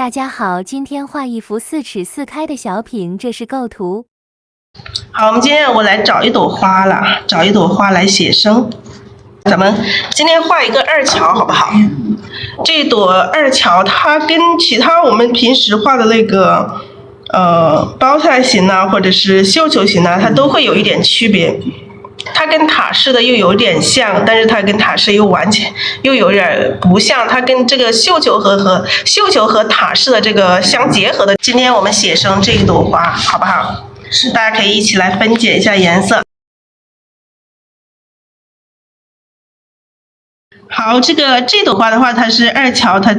大家好，今天画一幅4尺4开的小品，这是构图。好，我们今天我来找一朵花了，找一朵花来写生。咱们今天画一个二乔，好不好？这朵二乔，它跟其他我们平时画的那个包菜型啊，或者是绣球型啊，它都会有一点区别。它跟塔式的又有点像，但是它跟塔式又完全又有点不像。它跟这个绣球和塔式的这个相结合的。今天我们写生这一朵花，好不好？是，大家可以一起来分解一下颜色。好，这朵花的话，它是二乔，它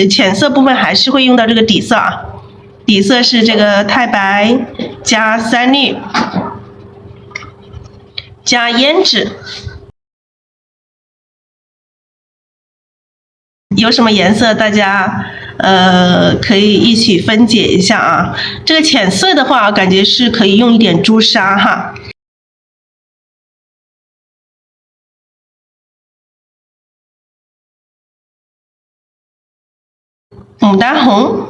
浅色部分还是会用到这个底色啊。底色是这个太白加三绿加胭脂。有什么颜色大家可以一起分解一下啊。这个浅色的话，感觉是可以用一点朱砂哈。牡丹红，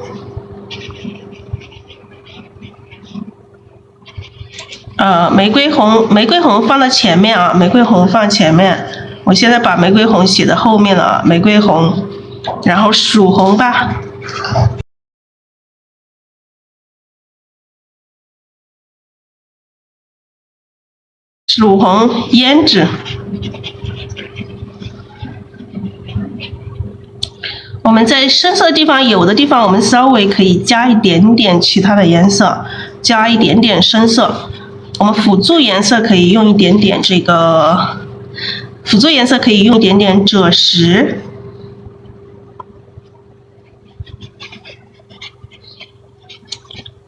玫瑰红放到前面啊，玫瑰红放前面。我现在把玫瑰红写在后面了啊，玫瑰红，然后曙红吧。曙红胭脂。我们在深色地方，有的地方我们稍微可以加一点点其他的颜色，加一点点深色。我们辅助颜色可以用一点点赭石。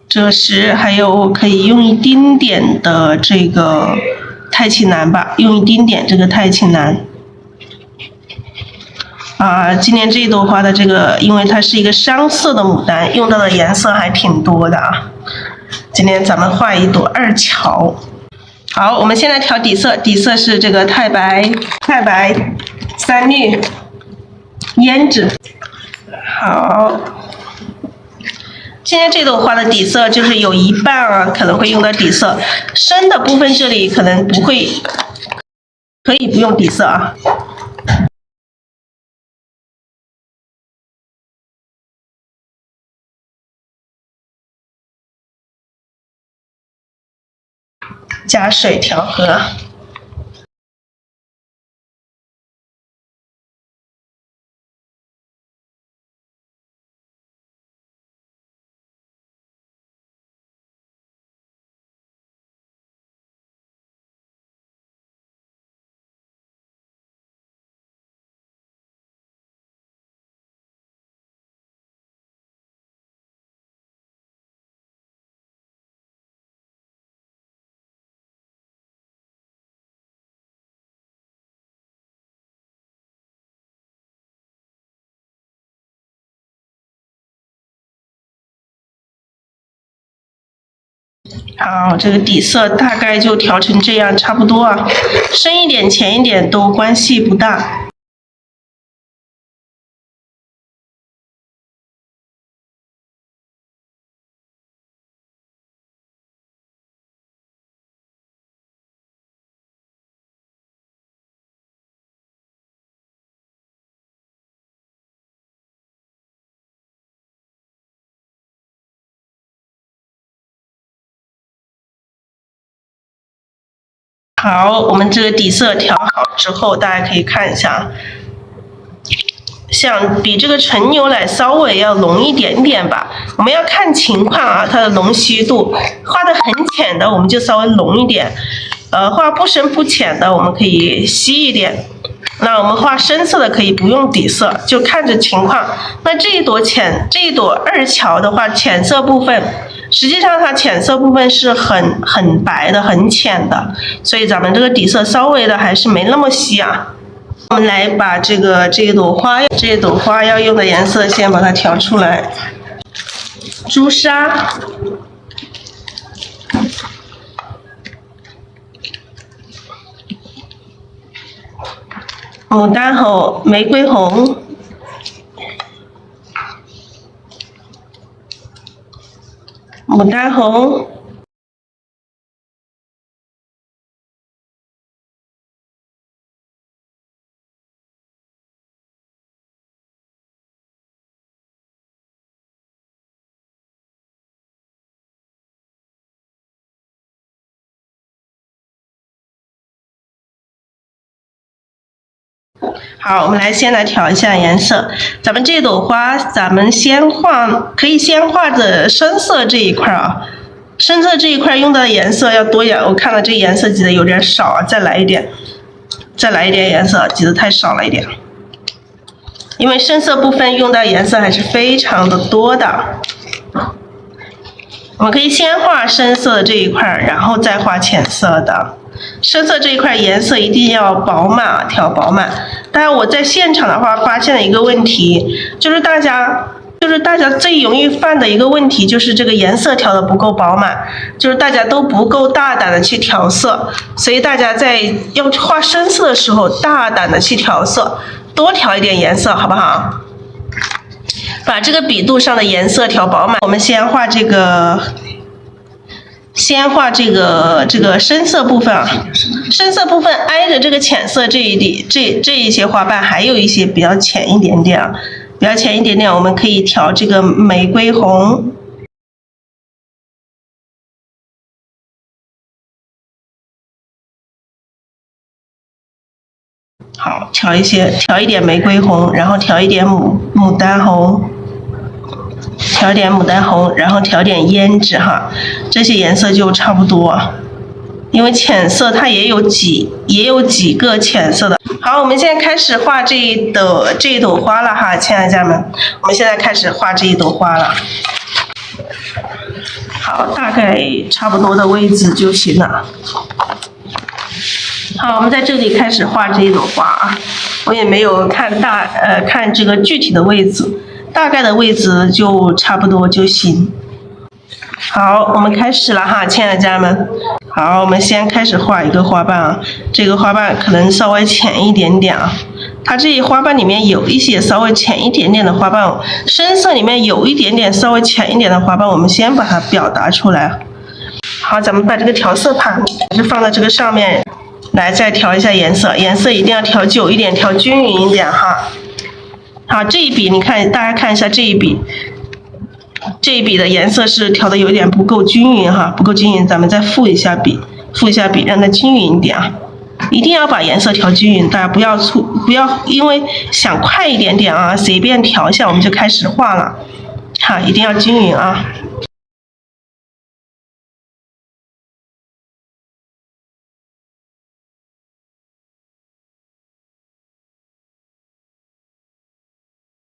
赭石，还有可以用一丁点的这个太清蓝吧，用一丁点这个太清蓝。今年这一朵花的这个，因为它是一个商色的牡丹，用到的颜色还挺多的啊。今天咱们画一朵二乔。好，我们现在调底色，底色是这个太白、三绿、胭脂。好，今天这朵花的底色就是有一半啊，可能会用到底色，深的部分这里可能不会，可以不用底色啊。加水调和。好，这个底色大概就调成这样，差不多啊，深一点、浅一点都关系不大。好，我们这个底色调好之后，大家可以看一下，像比这个纯牛奶稍微要浓一点点吧。我们要看情况啊，它的浓稀度。画的很浅的，我们就稍微浓一点；画不深不浅的，我们可以稀一点。那我们画深色的可以不用底色，就看着情况。那这一朵二乔的话，浅色部分。实际上它浅色部分是很白的，很浅的，所以咱们这个底色稍微的还是没那么稀啊。我们来把这一朵花要用的颜色先把它调出来。朱砂、牡丹红、玫瑰红、牡丹红。好，我们先来调一下颜色。咱们这朵花，咱们可以先画的深色这一块啊。深色这一块用到的颜色要多一点，我看了这颜色挤的有点少啊，再来一点颜色，挤的太少了一点。因为深色部分用到颜色还是非常的多的。我们可以先画深色这一块，然后再画浅色的。深色这一块颜色一定要饱满，调饱满。当然我在现场的话发现了一个问题，就是大家最容易犯的一个问题，就是这个颜色调的不够饱满，就是大家都不够大胆的去调色，所以大家在要画深色的时候，大胆的去调色，多调一点颜色，好不好？把这个笔肚上的颜色调饱满。我们先画这个深色部分啊，深色部分挨着这个浅色这一些花瓣，还有一些比较浅一点点啊，我们可以调这个玫瑰红。好，调一点玫瑰红，然后调一点牡丹红。然后调点胭脂哈，这些颜色就差不多。因为浅色它也有几个浅色的。好，我们现在开始画这一朵花了哈，亲爱的家人们，我们现在开始画这一朵花了。好，大概差不多的位置就行了。好，我们在这里开始画这一朵花啊，我也没有看这个具体的位置。大概的位置就差不多就行。好，我们开始了哈，亲爱的家人们。好，我们先开始画一个花瓣啊，这个花瓣可能稍微浅一点点啊。它这一花瓣里面有一些稍微浅一点点的花瓣，深色里面有一点点稍微浅一点的花瓣，我们先把它表达出来。好，咱们把这个调色盘还是放在这个上面，来再调一下颜色，颜色一定要调久一点，调均匀一点哈。好，这一笔你看，大家看一下这一笔的颜色是调的有点不够均匀哈，不够均匀，咱们再复一下笔，让它均匀一点啊。一定要把颜色调均匀，大家不要因为想快一点点啊，随便调一下我们就开始画了，好，一定要均匀啊。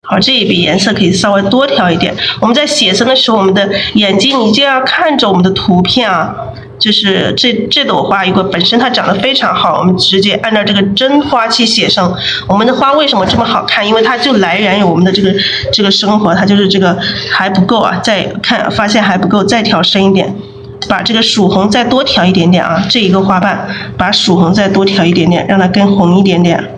好，这一笔颜色可以稍微多调一点。我们在写生的时候，我们的眼睛一定要看着我们的图片啊。就是这朵花，如果本身它长得非常好，我们直接按照这个真花去写生。我们的花为什么这么好看？因为它就来源于我们的这个生活，它就是这个还不够啊。再看发现还不够，再调深一点，把这个曙红再多调一点点啊。这一个花瓣，把曙红再多调一点点，让它更红一点点。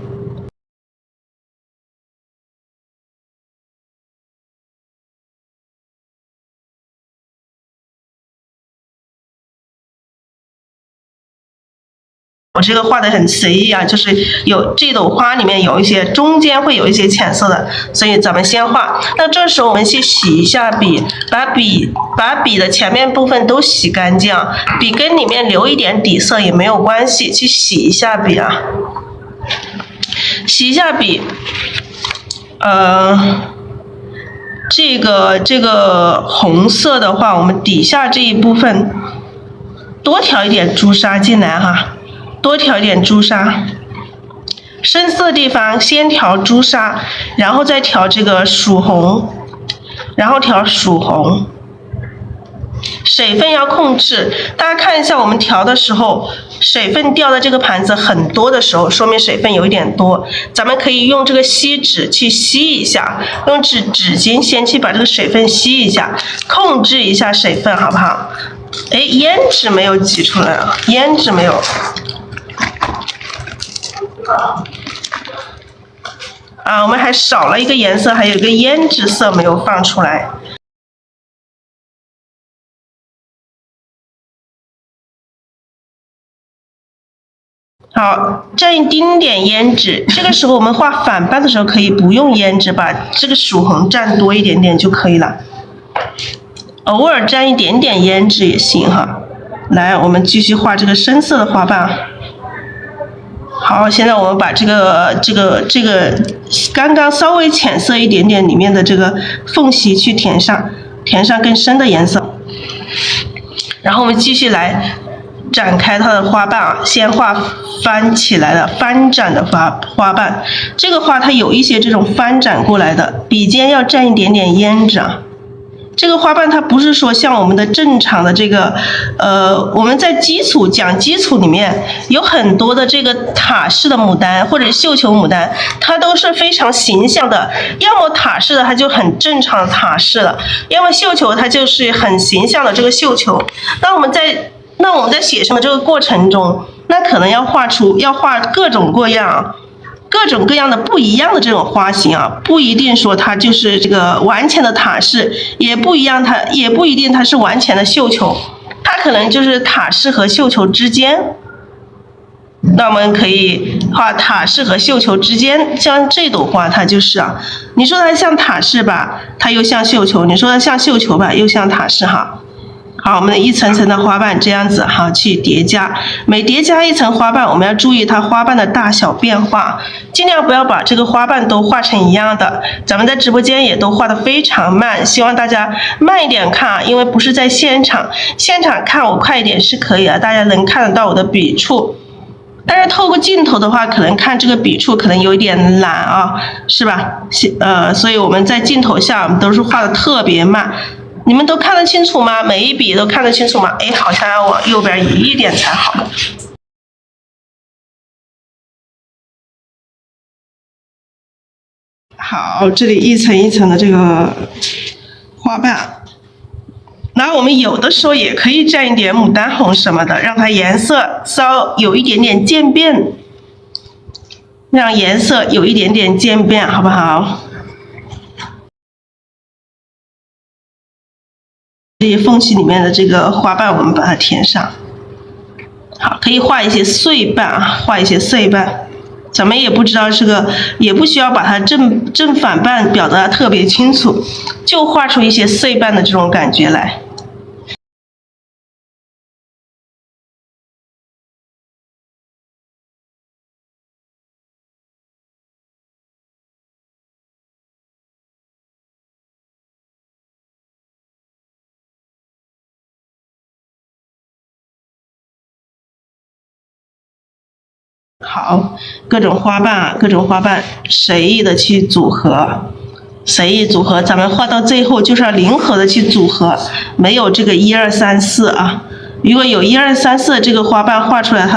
我这个画的很随意啊，就是有这朵花里面有一些中间会有一些浅色的，所以咱们先画。那这时候我们去洗一下笔，把笔的前面部分都洗干净，笔根里面留一点底色也没有关系，去洗一下笔啊，洗一下笔。这个红色的话，我们底下这一部分多调一点朱砂进来哈。多调一点朱砂，深色地方先调朱砂，然后再调这个曙红，水分要控制。大家看一下，我们调的时候，水分掉在这个盘子很多的时候，说明水分有一点多。咱们可以用这个锡纸去吸一下，用纸巾先去把这个水分吸一下，控制一下水分，好不好？哎，胭脂没有挤出来啊，胭脂没有。我们还少了一个颜色，还有一个胭脂色没有放出来。好，蘸一丁点胭脂。这个时候我们画反半的时候可以不用胭脂，把这个曙红蘸多一点点就可以了。偶尔蘸一点点胭脂也行哈。来，我们继续画这个深色的花瓣。好，现在我们把这个刚刚稍微浅色一点点里面的这个缝隙去填上更深的颜色。然后我们继续来展开它的花瓣啊，先画翻起来的翻展的花瓣。这个花它有一些这种翻展过来的，笔尖要蘸一点点胭脂啊。这个花瓣它不是说像我们的正常的这个，我们在讲基础里面有很多的这个塔式的牡丹或者绣球牡丹，它都是非常形象的。要么塔式的它就很正常的塔式的，要么绣球它就是很形象的这个绣球。那我们在写生的这个过程中，那可能要画各种各样的不一样的这种花型啊，不一定说它就是这个完全的塔式，也不一定它是完全的绣球，它可能就是塔式和绣球之间。那我们可以画塔式和绣球之间，像这朵花它就是啊，你说它像塔式吧，它又像绣球；你说它像绣球吧，又像塔式哈。好，我们一层层的花瓣这样子哈去叠加，每叠加一层花瓣，我们要注意它花瓣的大小变化，尽量不要把这个花瓣都画成一样的。咱们在直播间也都画得非常慢，希望大家慢一点看啊，因为不是在现场看我快一点是可以啊，大家能看得到我的笔触。但是透过镜头的话，可能看这个笔触可能有一点懒啊，是吧？所以我们在镜头下我们都是画的特别慢。你们都看得清楚吗？每一笔都看得清楚吗？哎，好像要往右边移一点才好。好，这里一层一层的这个花瓣，然后我们有的时候也可以蘸一点牡丹红什么的，让它颜色有一点点渐变，让颜色有一点点渐变，好不好？这些缝隙里面的这个花瓣，我们把它填上。好，可以画一些碎瓣啊，画一些碎瓣。咱们也不知道这个，也不需要把它正反瓣表达特别清楚，就画出一些碎瓣的这种感觉来。好，各种花瓣随意的去组合，咱们画到最后就是要灵活的去组合，没有这个1、2、3、4啊。如果有1、2、3、4这个花瓣画出来，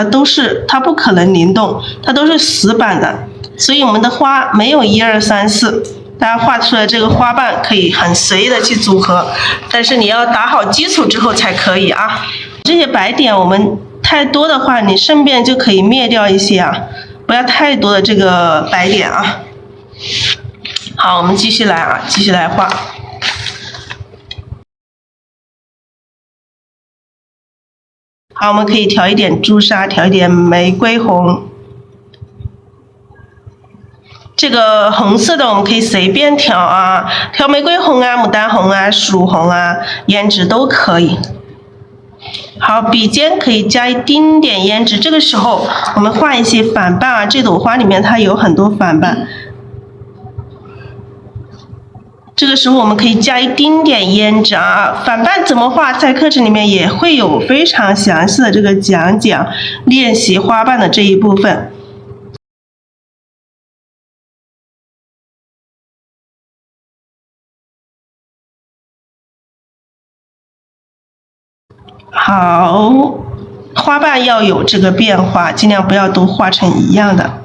它不可能灵动，它都是死板的。所以我们的花没有1、2、3、4，大家画出来这个花瓣可以很随意的去组合，但是你要打好基础之后才可以啊。这些白点我们太多的话，你顺便就可以灭掉一些啊，不要太多的这个白点啊。好，我们继续来画。好，我们可以调一点朱砂，调一点玫瑰红。这个红色的我们可以随便调啊，调玫瑰红啊、牡丹红啊、曙红啊、胭脂都可以。好，笔尖可以加一丁点胭脂，这个时候我们画一些反瓣啊，这朵花里面它有很多反瓣，这个时候我们可以加一丁点胭脂啊。反瓣怎么画，在课程里面也会有非常详细的这个讲解，练习花瓣的这一部分。好，花瓣要有这个变化，尽量不要都画成一样的。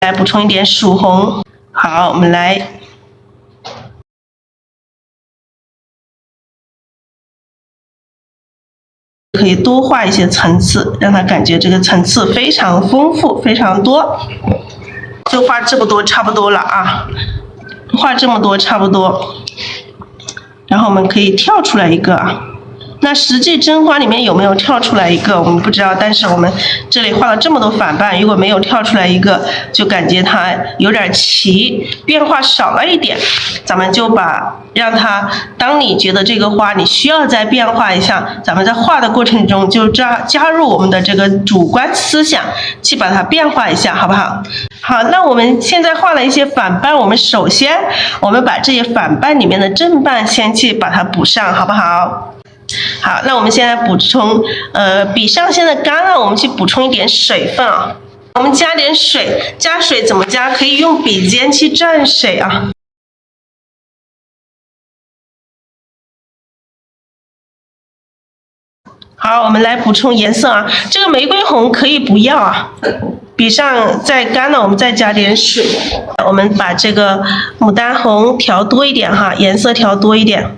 来补充一点曙红。好，我们来可以多画一些层次，让它感觉这个层次非常丰富，非常多。就画这么多差不多了啊，画这么多差不多。然后我们可以跳出来一个啊，那实际真花里面有没有跳出来一个，我们不知道。但是我们这里画了这么多反瓣，如果没有跳出来一个，就感觉它有点齐，变化少了一点。咱们就让它，当你觉得这个花你需要再变化一下，咱们在画的过程中就加入我们的这个主观思想，去把它变化一下，好不好？好，那我们现在画了一些反瓣，我们首先把这些反瓣里面的正瓣先去把它补上，好不好？好，那我们现在补充，笔上现在干了，我们去补充一点水分啊。我们加点水，加水怎么加？可以用笔尖去蘸水啊。好，我们来补充颜色啊。这个玫瑰红可以不要啊。笔上再干了，我们再加点水。我们把这个牡丹红调多一点哈，颜色调多一点。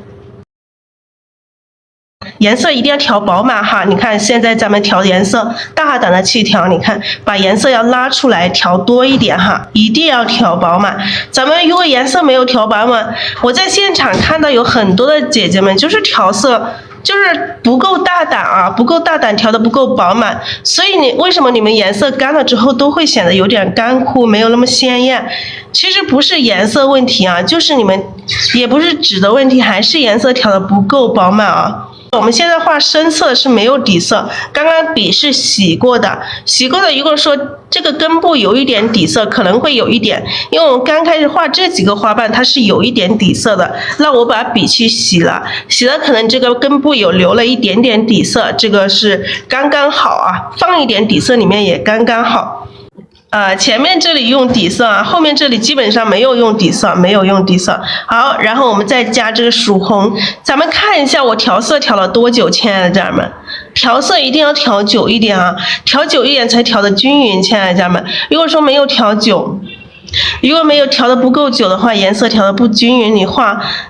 颜色一定要调饱满哈，你看现在咱们调颜色，大胆的去调，你看把颜色要拉出来，调多一点哈，一定要调饱满。咱们如果颜色没有调饱满，我在现场看到有很多的姐姐们就是调色就是不够大胆啊，不够大胆，调的不够饱满，所以为什么你们颜色干了之后都会显得有点干枯，没有那么鲜艳？其实不是颜色问题啊，就是你们也不是纸的问题，还是颜色调的不够饱满啊。我们现在画深色是没有底色，刚刚笔是洗过的，如果说这个根部有一点底色，可能会有一点，因为我们刚开始画这几个花瓣它是有一点底色的，那我把笔去洗了可能这个根部有留了一点点底色，这个是刚刚好啊，放一点底色里面也刚刚好。前面这里用底色啊，后面这里基本上没有用底色，好，然后我们再加这个曙红，咱们看一下我调色调了多久，亲爱的家人们，调色一定要调久一点啊，调久一点才调的均匀，亲爱的家人们。如果说没有调久，如果没有调的不够久的话，颜色调的不均匀，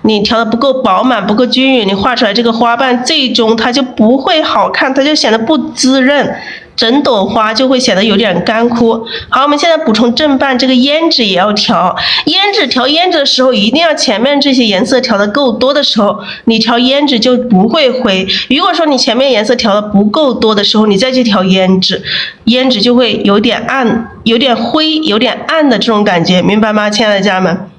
你调的不够饱满，不够均匀，你画出来这个花瓣最终它就不会好看，它就显得不滋润。整朵花就会显得有点干枯。好，我们现在补充正瓣，这个胭脂也要调。调胭脂的时候，一定要前面这些颜色调的够多的时候，你调胭脂就不会灰。如果说你前面颜色调的不够多的时候，你再去调胭脂就会有点暗、有点灰、有点暗的这种感觉，明白吗，亲爱的家人们？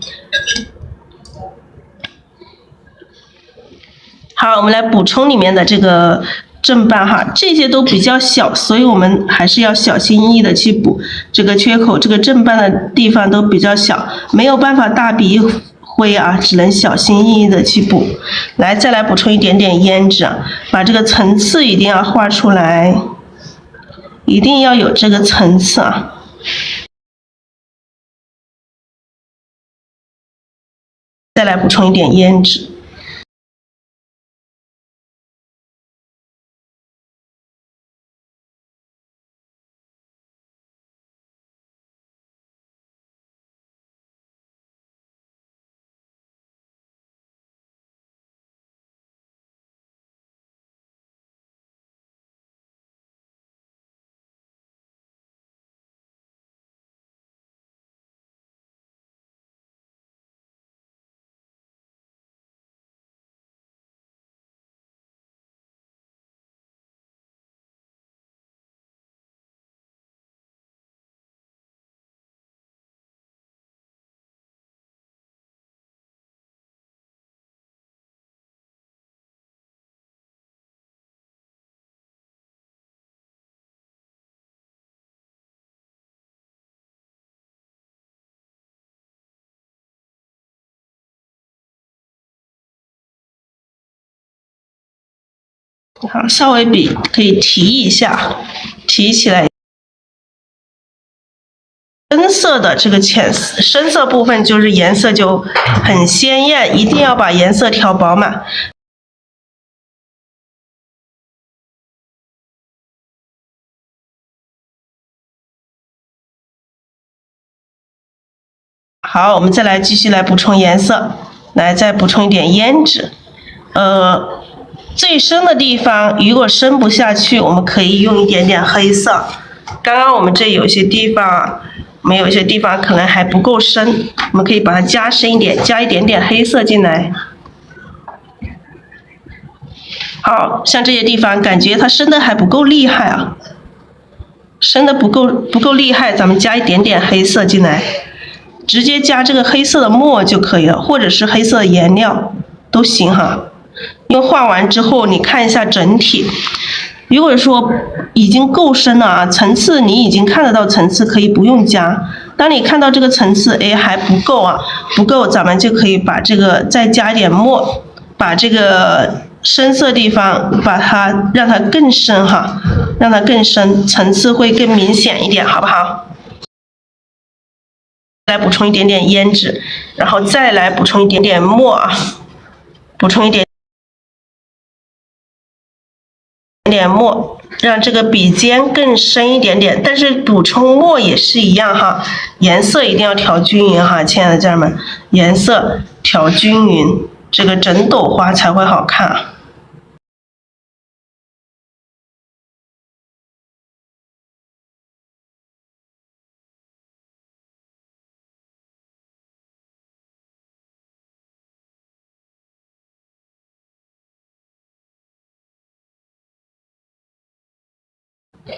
好，我们来补充里面的这个正瓣哈，这些都比较小，所以我们还是要小心翼翼的去补这个缺口，这个正瓣的地方都比较小，没有办法大笔挥啊，只能小心翼翼的去补。再来补充一点点胭脂啊，把这个层次一定要画出来，一定要有这个层次啊。再来补充一点胭脂。好，稍微笔可以提一下，提起来。深色的这个深色部分就是颜色就很鲜艳，一定要把颜色调饱满。好，我们再来继续来补充颜色，再补充一点胭脂。最深的地方如果深不下去，我们可以用一点点黑色。刚刚我们这有些地方有些地方可能还不够深，我们可以把它加深一点，加一点点黑色进来。好像这些地方感觉它深的还不够厉害啊，深的不够厉害，咱们加一点点黑色进来，直接加这个黑色的墨就可以了，或者是黑色的颜料都行哈。因为画完之后你看一下整体，如果说已经够深了啊，层次你已经看得到层次，可以不用加。当你看到这个层次，哎还不够啊，不够，咱们就可以把这个再加一点墨，把这个深色地方让它更深哈，让它更深，层次会更明显一点，好不好？来补充一点点胭脂，然后再来补充一点点墨啊，补充一点墨，让这个笔尖更深一点点。但是补充墨也是一样哈，颜色一定要调均匀哈，亲爱的家人们，颜色调均匀，这个整朵花才会好看啊。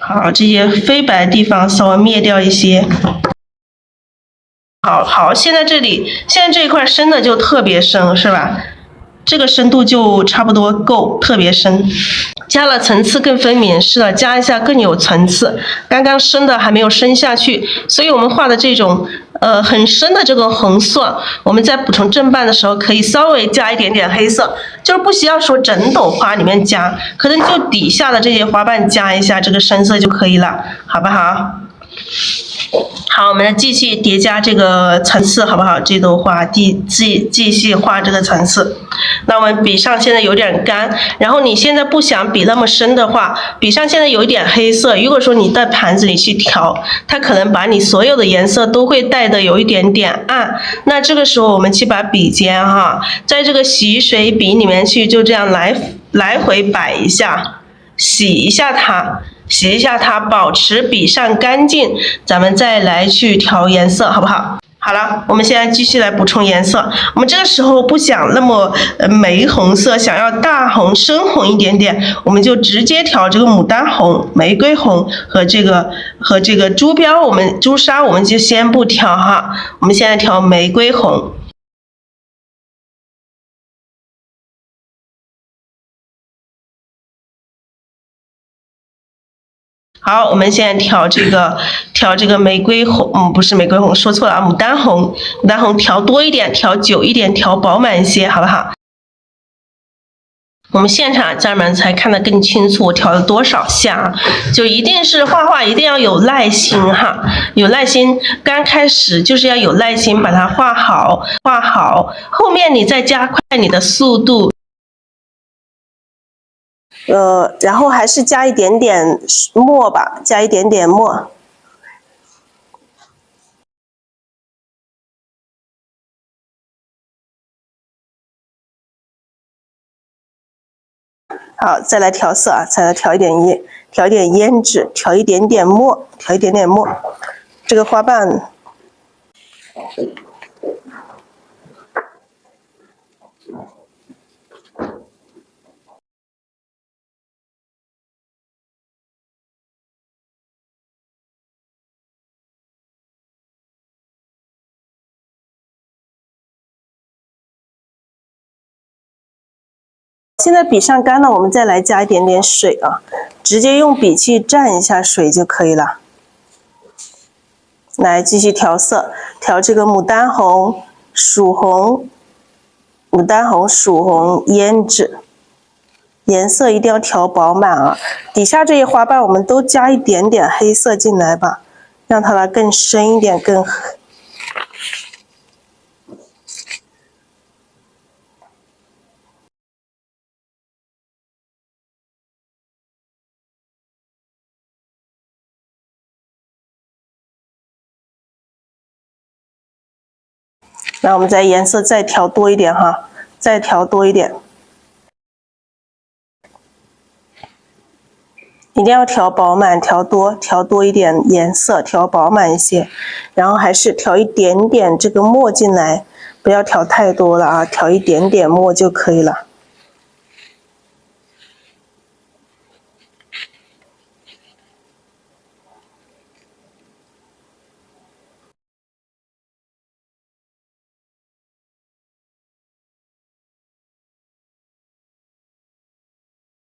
好，这些飞白的地方稍微灭掉一些。好，现在这一块深的就特别深，是吧？这个深度就差不多够，特别深。加了层次更分明，是的，加一下更有层次。刚刚深的还没有深下去，所以我们画的这种很深的这个红色，我们在补充正瓣的时候可以稍微加一点点黑色，就是不需要说整朵花里面加，可能就底下的这些花瓣加一下这个深色就可以了，好不好？好，我们来继续叠加这个层次，好不好？这朵花继续画这个层次。那我们笔上现在有点干，然后你现在不想笔那么深的话，笔上现在有一点黑色。如果说你在盘子里去调，它可能把你所有的颜色都会带的有一点点暗。那这个时候我们去把笔尖哈，在这个洗水笔里面去，就这样来回摆一下，洗一下它，保持笔上干净，咱们再来去调颜色，好不好？好了，我们现在继续来补充颜色。我们这个时候不想那么玫红色，想要大红、深红一点点，我们就直接调这个牡丹红、玫瑰红和这个朱砂，我们就先不调哈，我们现在调玫瑰红。好，我们现在调这个玫瑰红，不是玫瑰红，说错了啊，牡丹红调多一点，调久一点，调饱满一些，好不好？我们现场家人们才看得更清楚，我调了多少下，就一定是画画一定要有耐心哈，有耐心，刚开始就是要有耐心把它画好，后面你再加快你的速度。然后还是加一点点墨吧，加一点点墨。好，再来调色啊，再来调一点胭脂，调一点点墨，这个花瓣。现在笔上干了，我们再来加一点点水啊，直接用笔去蘸一下水就可以了。来继续调色，调这个牡丹红、曙红、胭脂，颜色一定要调饱满啊。底下这些花瓣我们都加一点点黑色进来吧，让它来更深一点，更那我们颜色再调多一点哈，再调多一点，一定要调饱满，调多一点颜色，调饱满一些，然后还是调一点点这个墨进来，不要调太多了啊，调一点点墨就可以了。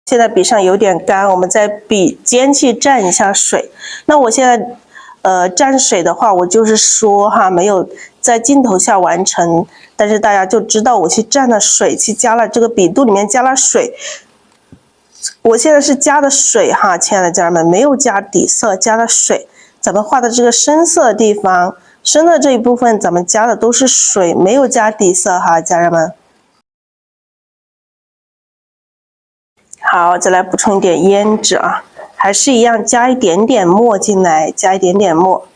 现在笔上有点干，我们在笔尖去蘸一下水。那我现在蘸水的话，我就是说哈，没有在镜头下完成，但是大家就知道我去蘸了水，去加了这个笔肚里面加了水。我现在是加的水哈，亲爱的家人们，没有加底色，加了水。咱们画的这个深色的地方，深的这一部分咱们加的都是水，没有加底色哈，家人们。好，再来补充一点胭脂啊，还是一样加一点点墨进来，加一点点墨。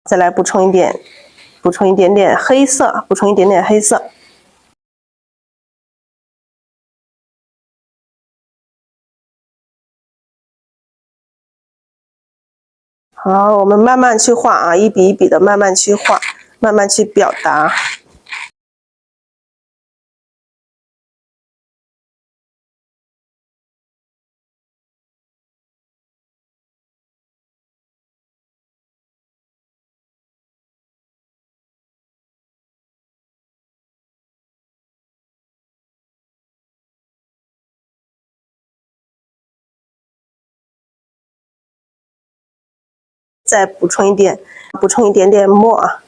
再来补充一点点黑色，补充一点点黑色。好，我们慢慢去画啊，一笔一笔的慢慢去画，慢慢去表达。再补充一点点墨啊，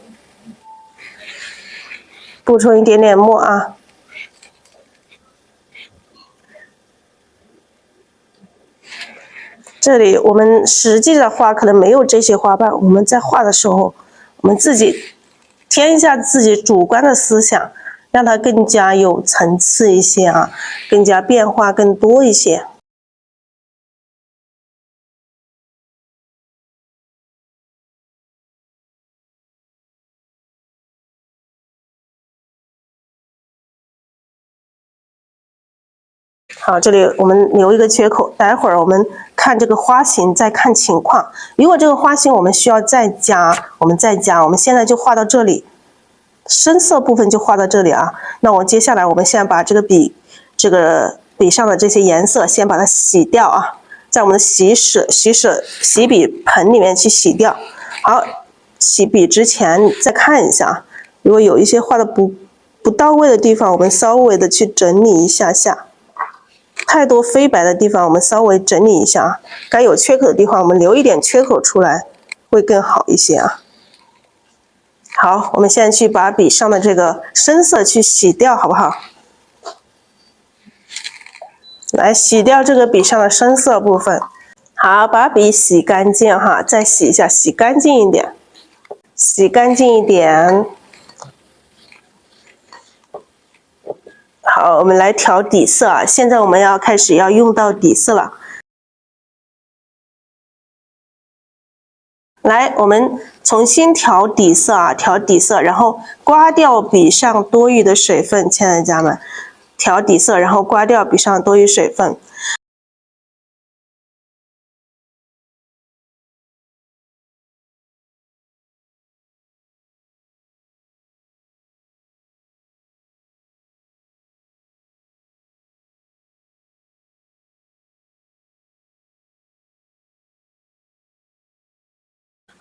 补充一点点墨啊。这里我们实际的画可能没有这些花瓣，我们在画的时候，我们自己添一下自己主观的思想，让它更加有层次一些啊，更加变化更多一些。好，这里我们留一个缺口，待会儿我们看这个花型，再看情况。如果这个花型我们需要再加，我们再加。我们现在就画到这里，深色部分就画到这里啊。那我接下来我们现在把这个笔上的这些颜色先把它洗掉啊，在我们的洗笔盆里面去洗掉。好，洗笔之前再看一下啊，如果有一些画的不到位的地方，我们稍微的去整理一下下。太多飞白的地方我们稍微整理一下啊，该有缺口的地方我们留一点缺口出来会更好一些啊。好，我们现在去把笔上的这个深色去洗掉好不好？来洗掉这个笔上的深色部分。好，把笔洗干净哈，再洗一下，洗干净一点，洗干净一点。好，我们来调底色啊！现在我们要开始用到底色了。来，我们重新调底色啊，调底色，然后刮掉笔上多余的水分，亲爱的家人们，调底色，然后刮掉笔上多余水分。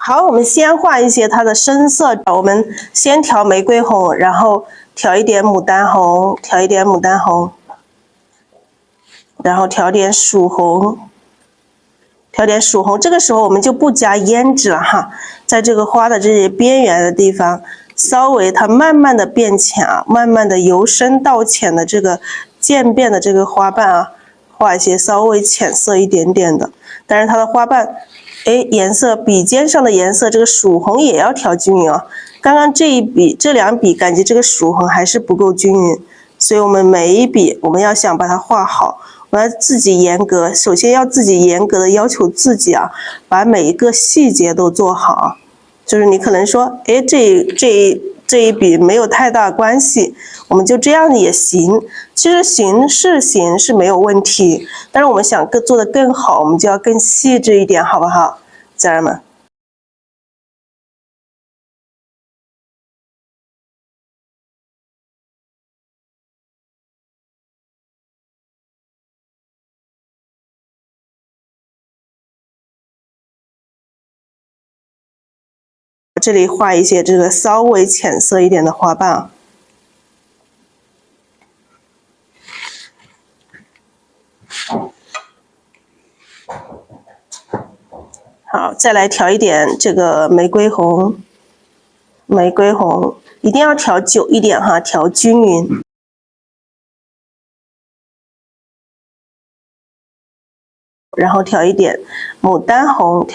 好，我们先画一些它的深色，我们先调玫瑰红，然后调一点牡丹红，调一点牡丹红，然后调点曙红，调点曙红。这个时候我们就不加胭脂了哈，在这个花的这些边缘的地方，稍微它慢慢的变浅啊，慢慢的由深到浅的这个渐变的这个花瓣啊，画一些稍微浅色一点点的，但是它的花瓣。颜色笔尖上的颜色，这个曙红也要调均匀啊。刚刚这两笔感觉这个曙红还是不够均匀，所以我们每一笔我们要想把它画好，我要自己严格，首先要自己严格的要求自己啊，把每一个细节都做好。就是你可能说，哎，这一笔没有太大关系，我们就这样也行。其实行是没有问题，但是我们想做得更好，我们就要更细致一点，好不好，家人们？这里画一些这个稍微浅色一点的花瓣。好，再来调一点这个玫瑰红，一定要调久一点哈，调均匀。然后调一点牡丹红，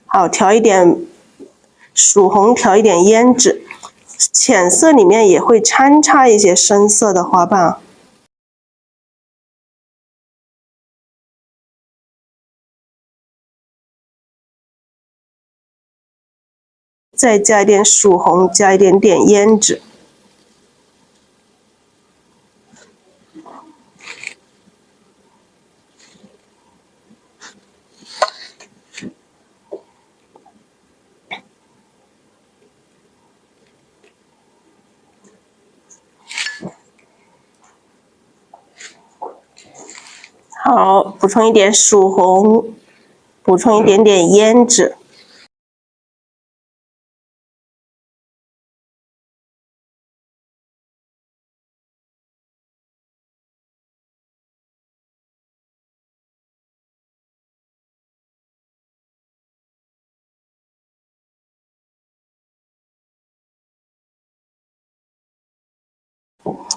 好，调一点曙红，调一点胭脂，浅色里面也会掺插一些深色的花瓣。再加一点曙红，加一点点胭脂。好，补充一点曙红，补充一点点胭脂。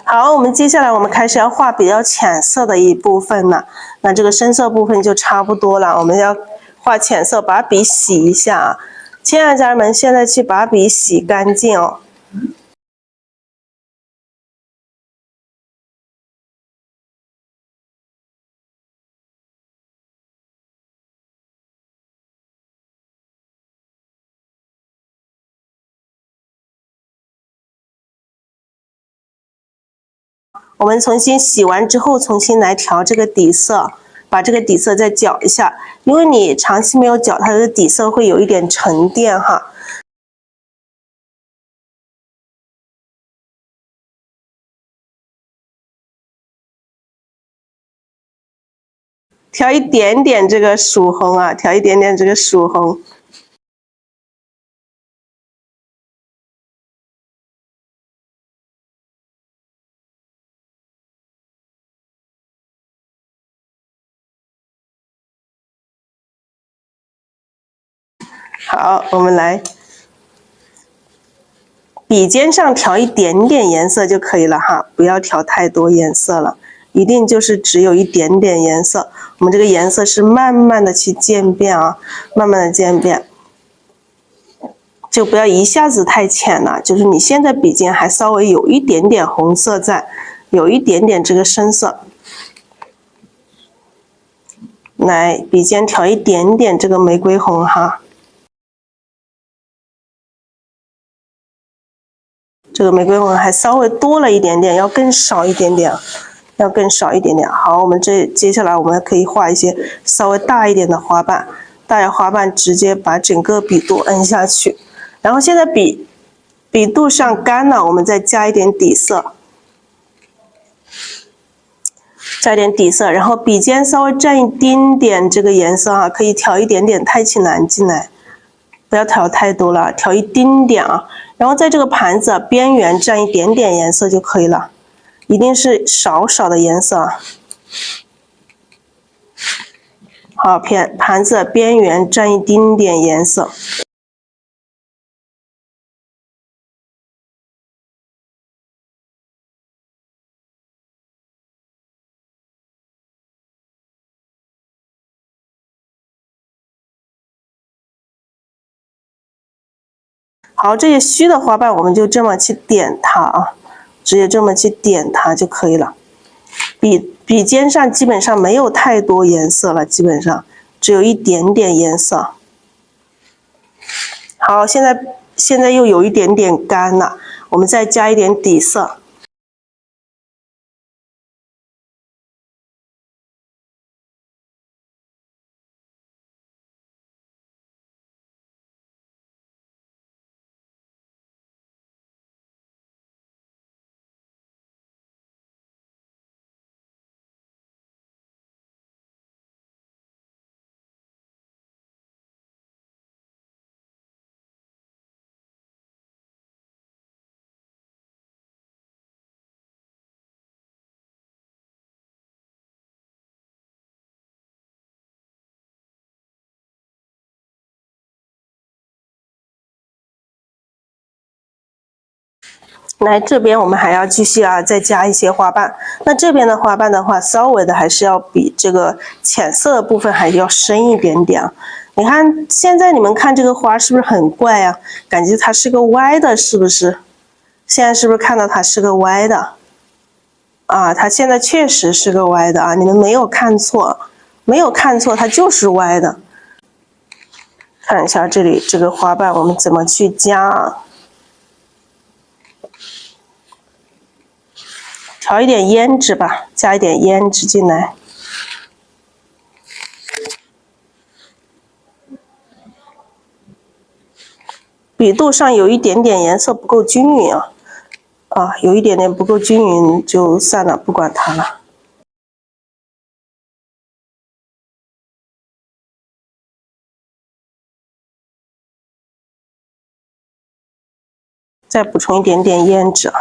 好，我们接下来开始要画比较浅色的一部分了。那这个深色部分就差不多了，我们要画浅色，把笔洗一下啊。亲爱的家人们，现在去把笔洗干净哦。我们重新洗完之后，重新来调这个底色，把这个底色再搅一下，因为你长期没有搅，它的底色会有一点沉淀哈。调一点点这个曙红啊，调一点点这个曙红。好，我们来笔尖上调一点点颜色就可以了哈，不要调太多颜色了，一定就是只有一点点颜色。我们这个颜色是慢慢的去渐变啊，慢慢的渐变，就不要一下子太浅了。就是你现在笔尖还稍微有一点点红色在，有一点点这个深色。来，笔尖调一点点这个玫瑰红哈。这个玫瑰红还稍微多了一点点，要更少一点点，要更少一点点。好，我们接下来我们可以画一些稍微大一点的花瓣，大一点花瓣直接把整个笔肚摁下去。然后现在笔肚上干了，我们再加一点底色，然后笔尖稍微蘸一丁点这个颜色啊，可以调一点点太清蓝进来，不要调太多了，调一丁点啊。然后在这个盘子边缘蘸一点点颜色就可以了，一定是少少的颜色啊。好，盘子边缘蘸一丁点颜色。好，这些虚的花瓣我们就这么去点它啊，直接这么去点它就可以了。笔尖上基本上没有太多颜色了，基本上只有一点点颜色。好，现在又有一点点干了，我们再加一点底色。来这边我们还要继续啊，再加一些花瓣。那这边的花瓣的话，稍微的还是要比这个浅色的部分还要深一点点啊。你看现在你们看这个花是不是很怪啊？感觉它是个歪的，是不是？现在是不是看到它是个歪的？啊，它现在确实是个歪的啊，你们没有看错，它就是歪的。看一下这里这个花瓣我们怎么去加啊？调一点胭脂吧，加一点胭脂进来。笔肚上有一点点颜色不够均匀啊，有一点点不够均匀就算了，不管它了。再补充一点点胭脂。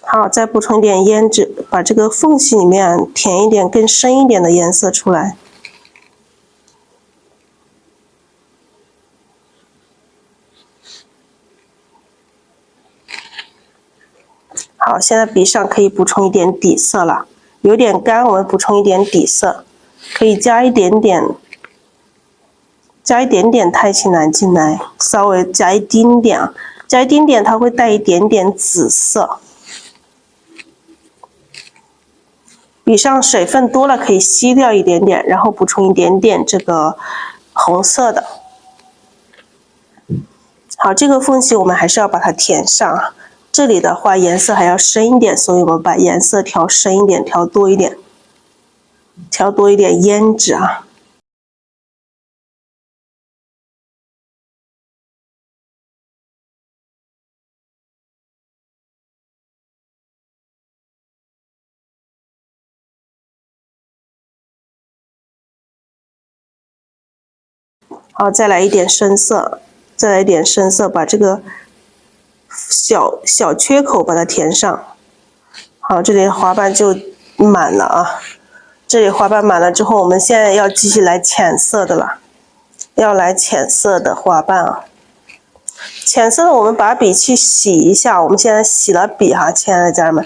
好，再补充一点胭脂，把这个缝隙里面填一点更深一点的颜色出来。好，现在笔上可以补充一点底色了，有点干，我们补充一点底色，可以加一点点太清蓝进来，稍微加一丁点啊，加一丁点它会带一点点紫色。笔上水分多了可以吸掉一点点，然后补充一点点这个红色的。好，这个缝隙我们还是要把它填上啊。这里的话颜色还要深一点，所以我们把颜色调深一点，调多一点胭脂啊。好，再来一点深色，把这个小缺口把它填上。好，这里花瓣就满了啊。这里花瓣满了之后，我们现在要继续来浅色的了，要来浅色的花瓣啊。浅色的我们把笔去洗一下，我们现在洗了笔哈，亲爱的家人们。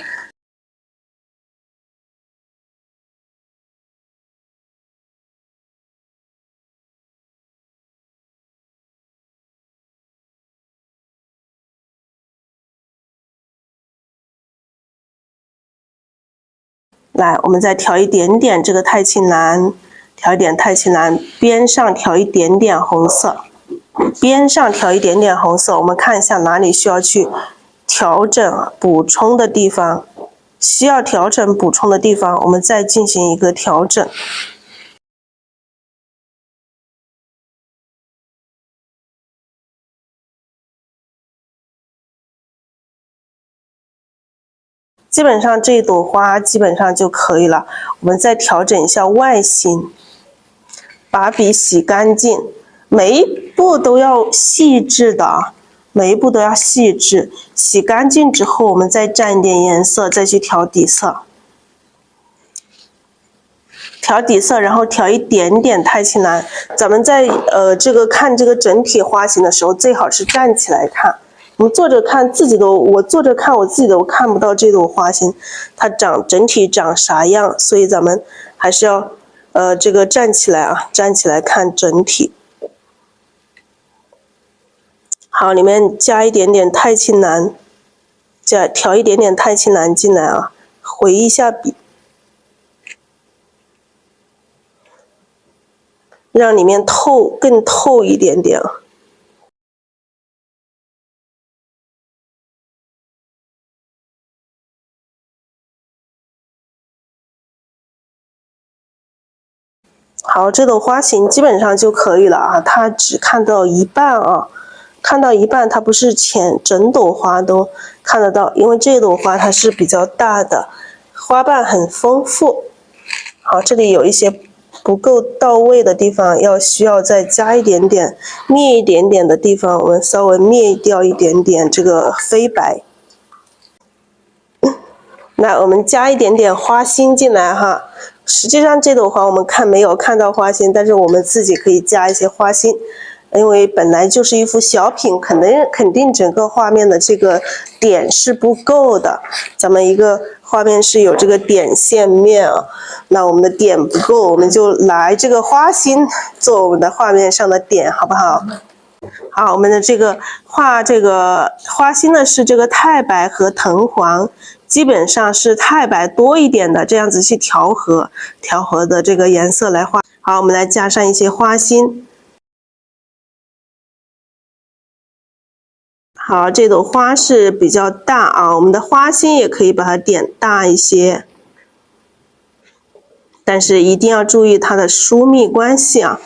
来，我们再调一点点这个太清蓝，调一点太极蓝，边上调一点点红色，边上调一点点红色。我们看一下哪里需要去调整补充的地方，需要调整补充的地方，我们再进行一个调整。基本上这一朵花基本上就可以了，我们再调整一下外形，把笔洗干净，每一步都要细致的啊，每一步都要细致。洗干净之后，我们再蘸一点颜色，再去调底色。调底色，然后调一点点太清蓝。咱们在看这个整体花型的时候，最好是站起来看。我们坐着看自己的，我坐着看我自己的，我看不到这朵花型它整体长啥样，所以咱们还是要站起来啊，站起来看整体。好，里面加一点点太清蓝，调一点点太清蓝进来啊，回一下笔，让里面更透一点点啊。好，这朵花型基本上就可以了啊，它只看到一半啊，看到一半，它不是整朵花都看得到，因为这朵花它是比较大的，花瓣很丰富。好，这里有一些不够到位的地方，需要再加一点点，灭一点点的地方，我们稍微灭掉一点点这个飞白。那我们加一点点花心进来哈。实际上这朵花我们没有看到花心，但是我们自己可以加一些花心，因为本来就是一幅小品，肯定整个画面的这个点是不够的。咱们一个画面是有这个点线面啊，那我们的点不够，我们就来这个花心做我们的画面上的点，好不好？好，我们的画这个花心呢是这个太白和藤黄，基本上是太白多一点的，这样子去调和的这个颜色来画。好，我们来加上一些花心。好，这朵花是比较大啊，我们的花心也可以把它点大一些，但是一定要注意它的疏密关系啊。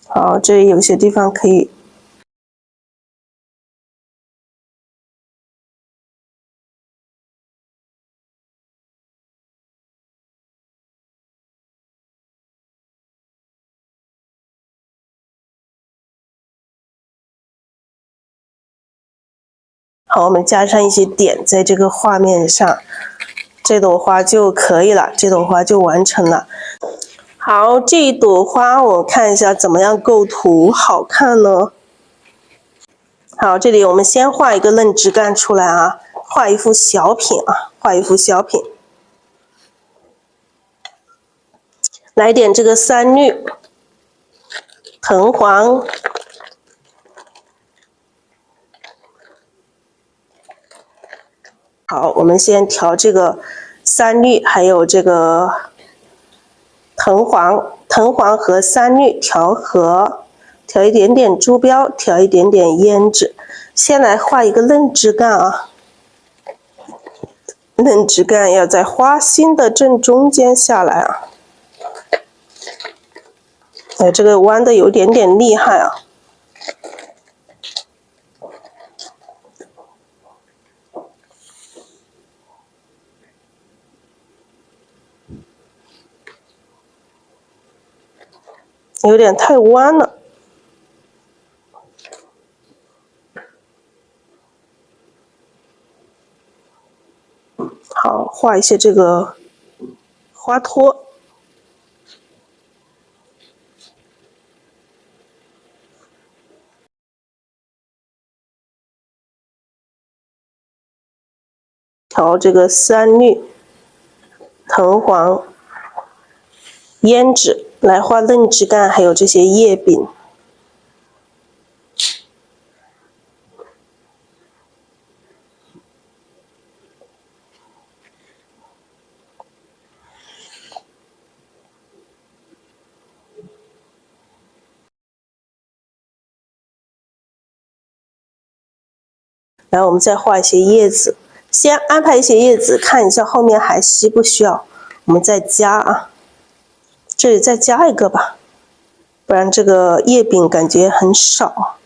好，这里有些地方可以好，我们加上一些点在这个画面上，这朵花就可以了，这朵花就完成了。好，这一朵花我看一下怎么样构图好看呢？好，这里我们先画一个嫩枝干出来啊，画一幅小品啊，画一幅小品。来点这个三绿、藤黄。好，我们先调这个三绿，还有这个藤黄和三绿调和，调一点点珠标，调一点点胭脂。先来画一个嫩枝干啊，嫩枝干要在花心的正中间下来啊。哎，这个弯的有点点厉害啊。有点太弯了。好，画一些这个花托。调这个三绿、藤黄、胭脂来画嫩枝干，还有这些叶柄。然后我们再画一些叶子，先安排一些叶子，看一下后面还需不需要，我们再加啊。这里再加一个吧，不然这个叶柄感觉很少。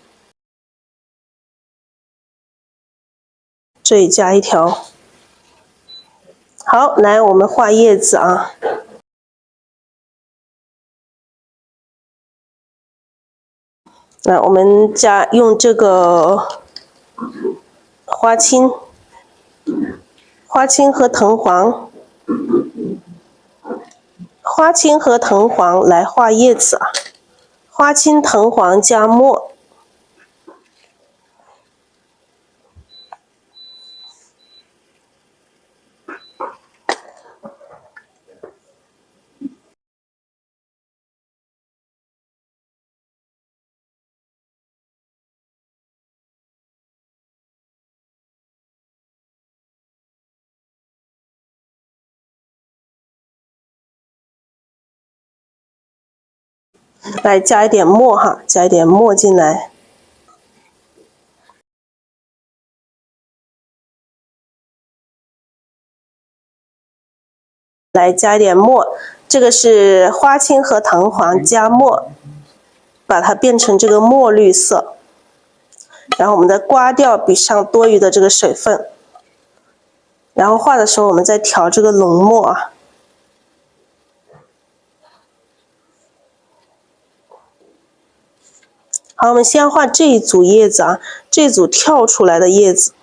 这里加一条。好，来我们画叶子啊。那我们用这个花青和藤黄，来画叶子啊。花青、藤黄加墨。来加一点墨哈，加一点墨进来。来加一点墨，这个是花青和藤黄加墨，把它变成这个墨绿色。然后我们再刮掉笔上多余的这个水分，然后画的时候我们再调这个浓墨啊。好，我们先画这一组叶子啊，这一组跳出来的叶子。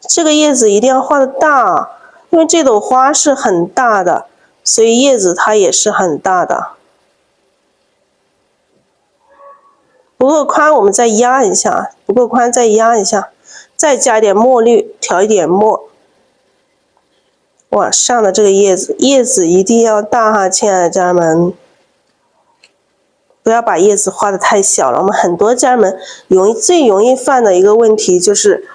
这个叶子一定要画的大，因为这朵花是很大的，所以叶子它也是很大的。不够宽我们再压一下，不够宽再压一下，再加一点墨绿，调一点墨。往上的这个叶子一定要大哈，亲爱的家人们。不要把叶子画的太小了，我们很多家人们最容易犯的一个问题就是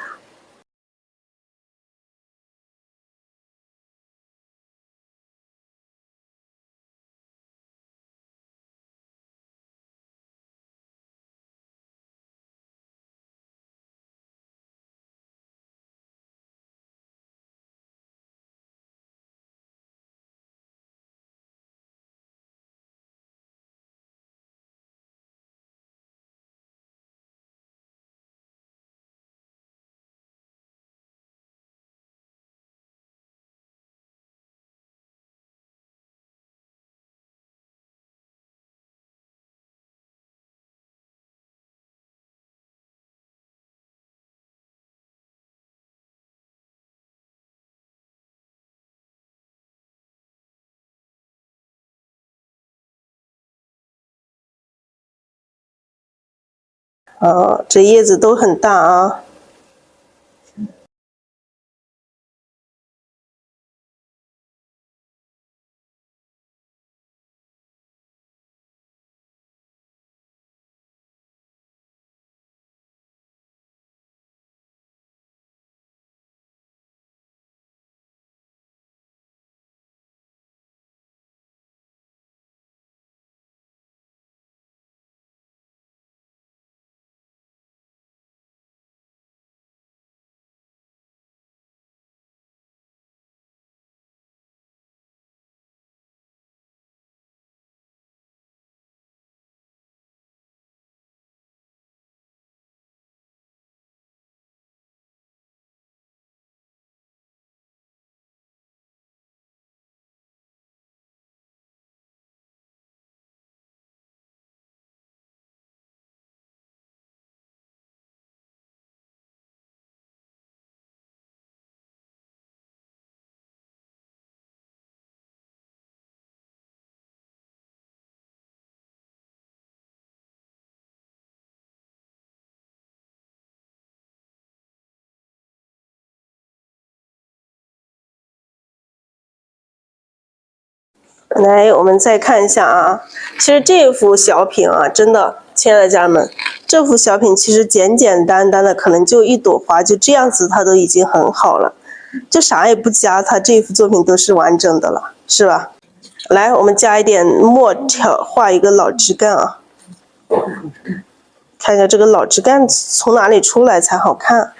这叶子都很大啊。来，我们再看一下啊，其实这幅小品啊，真的，亲爱的家人们，这幅小品其实简简单单的，可能就一朵花，就这样子，它都已经很好了，就啥也不加，它这幅作品都是完整的了，是吧？来，我们加一点墨画一个老枝干啊，看一下这个老枝干从哪里出来才好看。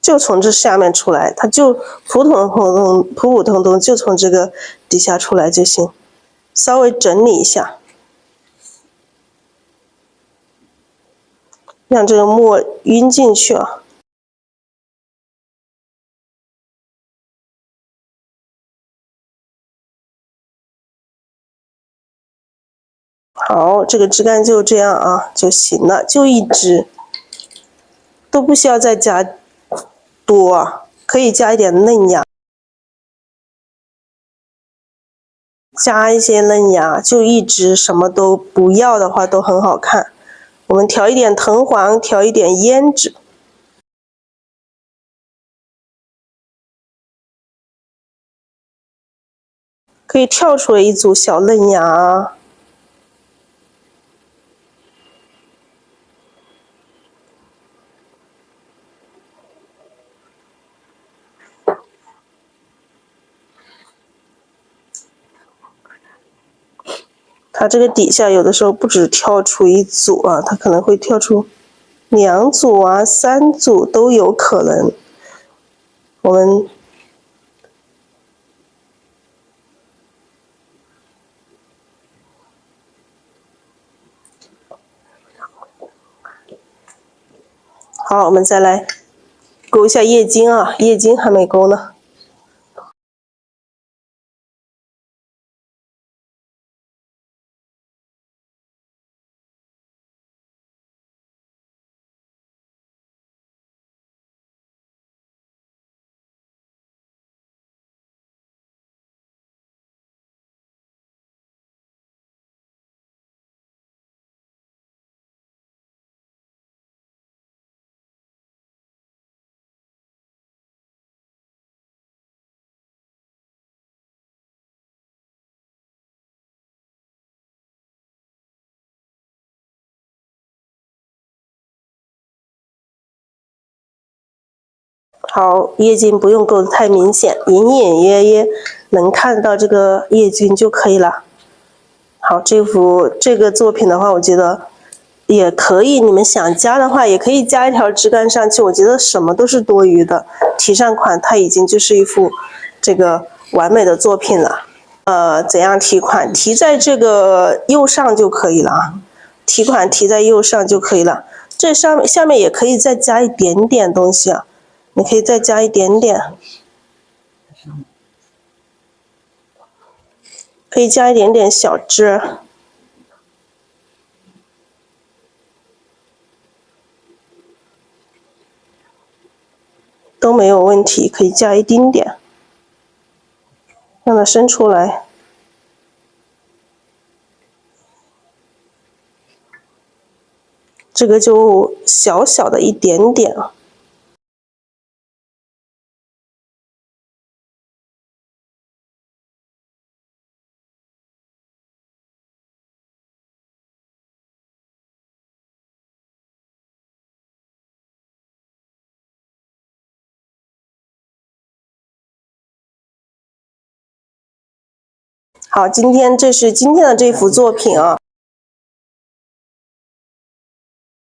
就从这下面出来，它就普普通通就从这个底下出来就行，稍微整理一下，让这个墨晕进去啊。好，这个枝干就这样啊就行了，就一支，都不需要再加多，可以加一点嫩芽。加一些嫩芽，就一支，什么都不要的话都很好看。我们调一点藤黄，调一点胭脂，可以跳出来一组小嫩芽。它这个底下有的时候不止跳出一组啊，它可能会跳出2组啊、3组都有可能。我们好，我们再来勾一下叶茎啊，叶茎还没勾呢。好，叶茎不用勾得太明显，隐隐约约能看到这个叶茎就可以了。好，这个作品的话，我觉得也可以，你们想加的话，也可以加一条枝干上去。我觉得什么都是多余的，提上款它已经就是一幅这个完美的作品了。怎样提款？提在这个右上就可以了啊。提款提在右上就可以了。这下面也可以再加一点点东西啊。你可以再加一点点，可以加一点点小枝，都没有问题，可以加一丁点，让它伸出来。这个就小小的一点点啊。好，这是今天的这幅作品啊。